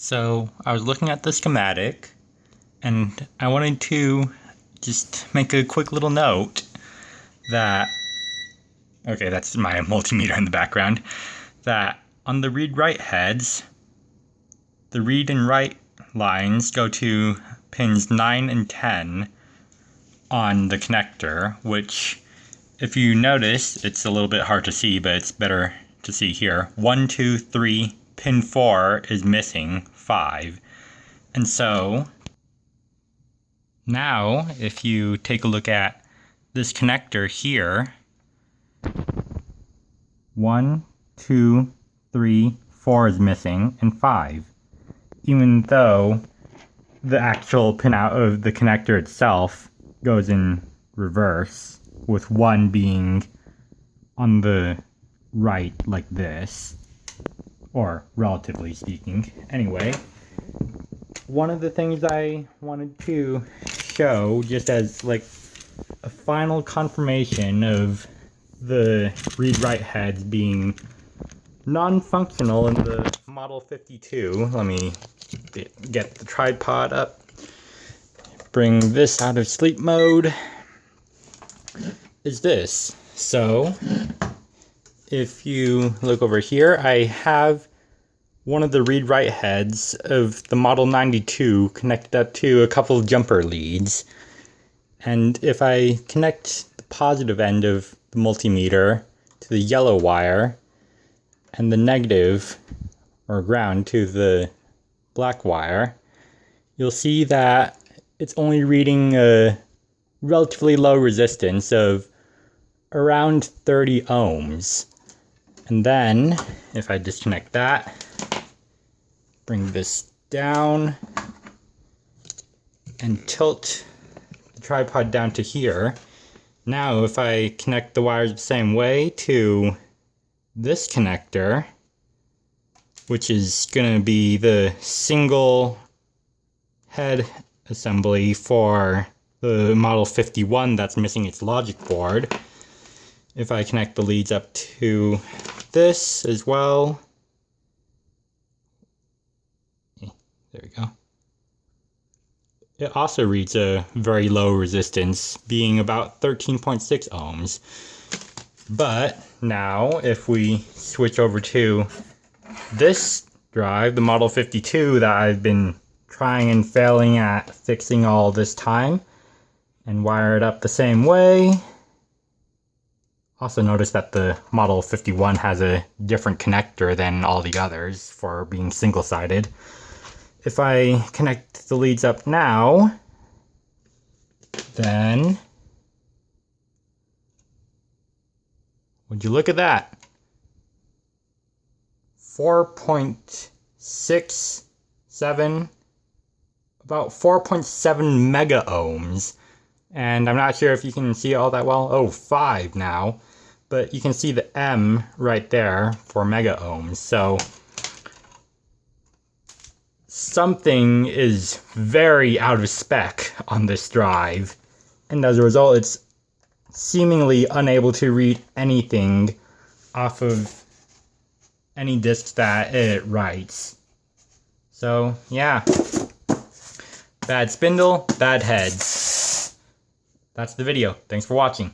So I was looking at the schematic and I wanted to just make a quick little note that, okay, that's my multimeter in the background, that on the read-write heads, the read and write lines go to pins 9 and 10 on the connector, which if you notice, it's a little bit hard to see, but it's better to see here. 1, 2, 3, pin 4 is missing 5. And so now if you take a look at this connector here, 1, 2, 3, 4 is missing, and 5. Even though the actual pinout of the connector itself goes in reverse, with 1 being on the right like this, or relatively speaking. Anyway, one of the things I wanted to show, just as like a final confirmation of the read-write heads being non-functional in the Model 52. Let me get the tripod up, bring this out of sleep mode, is this. So if you look over here, I have one of the read-write heads of the Model 92 connected up to a couple of jumper leads. And if I connect the positive end of the multimeter to the yellow wire and the negative or ground to the black wire, you'll see that it's only reading a relatively low resistance of around 30 ohms. And then if I disconnect that, bring this down and tilt the tripod down to here. Now if I connect the wires the same way to this connector, which is going to be the single head assembly for the Model 51 that's missing its logic board. If I connect the leads up to this as well, there we go. It also reads a very low resistance, being about 13.6 ohms. But now if we switch over to this drive, the Model 52 that I've been trying and failing at fixing all this time, and wire it up the same way. Also notice that the Model 51 has a different connector than all the others for being single-sided. If I connect the leads up now, then would you look at that? 4.67, about 4.7 mega ohms. And I'm not sure if you can see it all that well. Oh, 5 now. But you can see the M right there for mega ohms. So something is very out of spec on this drive. And as a result, it's seemingly unable to read anything off of any disks that it writes. So yeah, bad spindle, bad heads. That's the video. Thanks for watching.